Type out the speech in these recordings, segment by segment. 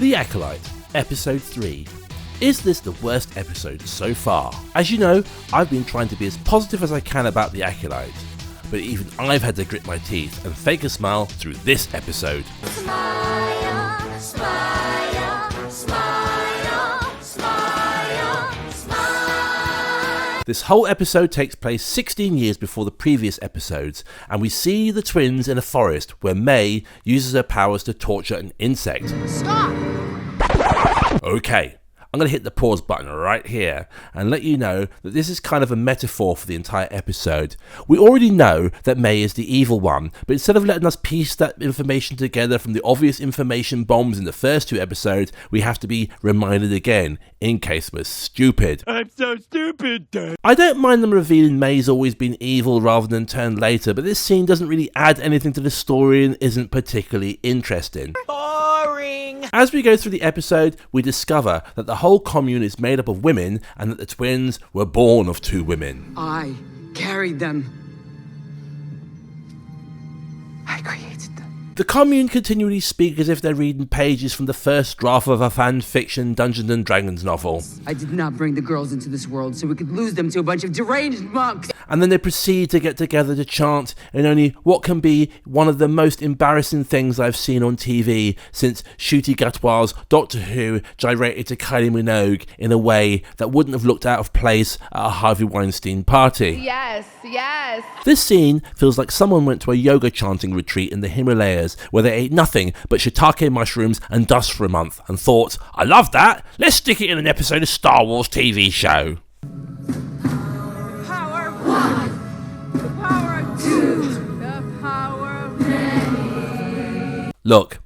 The Acolyte, Episode 3. Is this the worst episode so far? As you know, I've been trying to be as positive as I can about The Acolyte, but even I've had to grit my teeth and fake a smile through this episode. Smile, smile, smile, smile, smile. This whole episode takes place 16 years before the previous episodes, and we see the twins in a forest where May uses her powers to torture an insect. Stop! Okay, I'm going to hit the pause button right here and let you know that this is kind of a metaphor for the entire episode. We already know that May is the evil one, but instead of letting us piece that information together from the obvious information bombs in the first two episodes, we have to be reminded again, in case we're stupid. I'm so stupid, Dad. I don't mind them revealing May's always been evil rather than turned later, but this scene doesn't really add anything to the story and isn't particularly interesting. Boring. As we go through the episode, we discover that the whole commune is made up of women and that the twins were born of two women. I carried them. I created them. The commune continually speak as if they're reading pages from the first draft of a fan fiction Dungeons and Dragons novel. I did not bring the girls into this world so we could lose them to a bunch of deranged monks. And then they proceed to get together to chant in only what can be one of the most embarrassing things I've seen on TV since Ncuti Gatwa's Doctor Who gyrated to Kylie Minogue in a way that wouldn't have looked out of place at a Harvey Weinstein party. Yes, yes. This scene feels like someone went to a yoga chanting retreat in the Himalayas where they ate nothing but shiitake mushrooms and dust for a month and thought, I love that, let's stick it in an episode of Star Wars TV show. Power one. The power of two. The power of many. Look,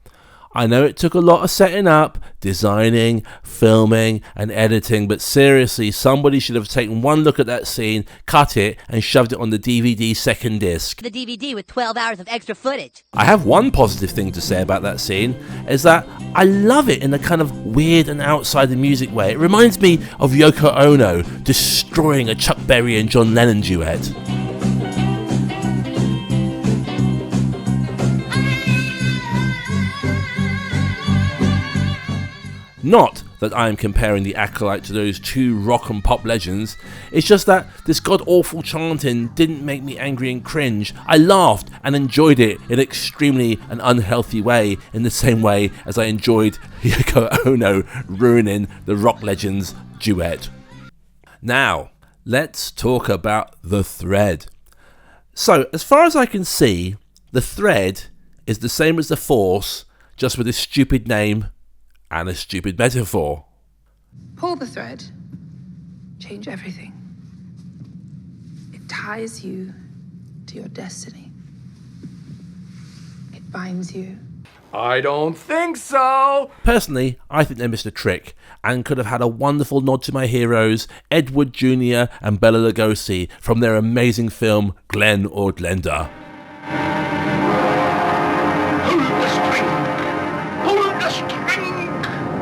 I know it took a lot of setting up, designing, filming and editing, but seriously, somebody should have taken one look at that scene, cut it and shoved it on the DVD second disc. The DVD with 12 hours of extra footage. I have one positive thing to say about that scene, is that I love it in a kind of weird and outside the music way. It reminds me of Yoko Ono destroying a Chuck Berry and John Lennon duet. Not that I am comparing the Acolyte to those two rock and pop legends, it's just that this god-awful chanting didn't make me angry and cringe. I laughed and enjoyed it in an extremely and unhealthy way, in the same way as I enjoyed Yoko Ono ruining the rock legend's duet. Now, let's talk about the thread. So, as far as I can see, the thread is the same as the Force, just with a stupid name and a stupid metaphor. Pull the thread. Change everything. It ties you to your destiny. It binds you. I don't think so. Personally, I think they missed a trick and could have had a wonderful nod to my heroes, Ed Wood Jr. and Bela Lugosi, from their amazing film Glenn or Glenda.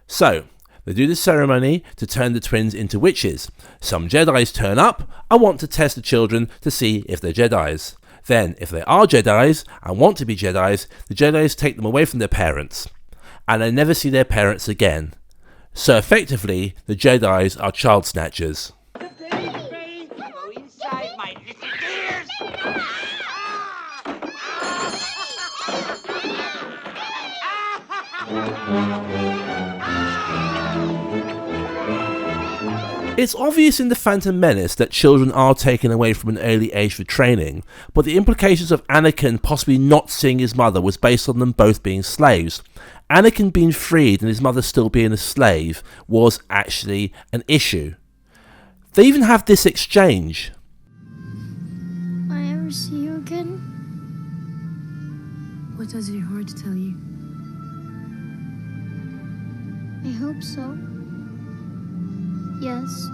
So, they do this ceremony to turn the twins into witches. Some Jedis turn up and want to test the children to see if they're Jedis. Then, if they are Jedis and want to be Jedis, the Jedis take them away from their parents. And they never see their parents again. So effectively, the Jedis are child snatchers. It's obvious in The Phantom Menace that children are taken away from an early age for training, but the implications of Anakin possibly not seeing his mother was based on them both being slaves. Anakin being freed and his mother still being a slave was actually an issue. They even have this exchange. Will I ever see you again? What does your heart tell you? I hope so. Yes.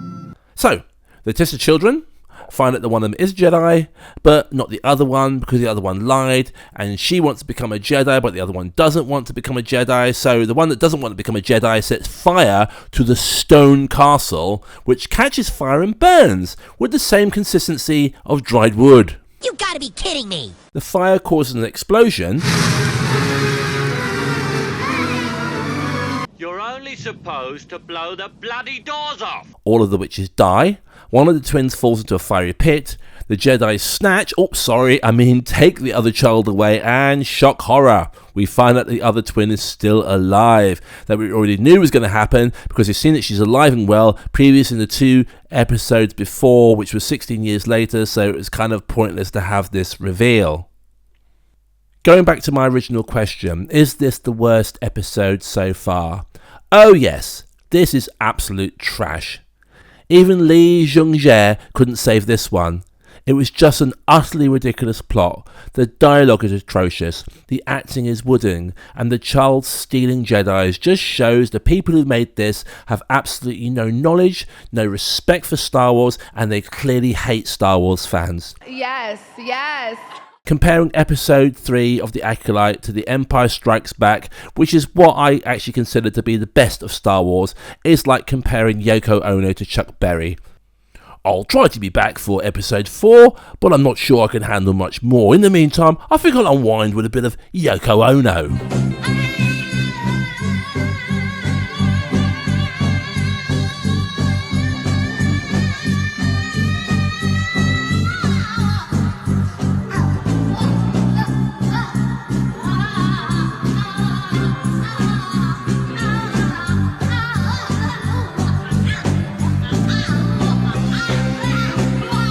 So, they test the children, find out that one of them is Jedi, but not the other one because the other one lied, and she wants to become a Jedi, but the other one doesn't want to become a Jedi, so the one that doesn't want to become a Jedi sets fire to the stone castle, which catches fire and burns, with the same consistency of dried wood. You gotta be kidding me! The fire causes an explosion. You're only supposed to blow the bloody doors off. All of the witches die. One of the twins falls into a fiery pit. The Jedi snatch, take the other child away, and shock horror, we find out the other twin is still alive. That we already knew was going to happen because we've seen that she's alive and well previous in the 2 episodes before, which was 16 years later, so it was kind of pointless to have this reveal. Going back to my original question, is this the worst episode so far? Oh yes, this is absolute trash. Even Lee Jung-jae couldn't save this one. It was just an utterly ridiculous plot. The dialogue is atrocious, the acting is wooden, and the child-stealing Jedis just shows the people who made this have absolutely no knowledge, no respect for Star Wars, and they clearly hate Star Wars fans. Yes, yes. Comparing episode 3 of The Acolyte to The Empire Strikes Back, which is what I actually consider to be the best of Star Wars, is like comparing Yoko Ono to Chuck Berry. I'll try to be back for episode 4, but I'm not sure I can handle much more. In the meantime, I think I'll unwind with a bit of Yoko Ono.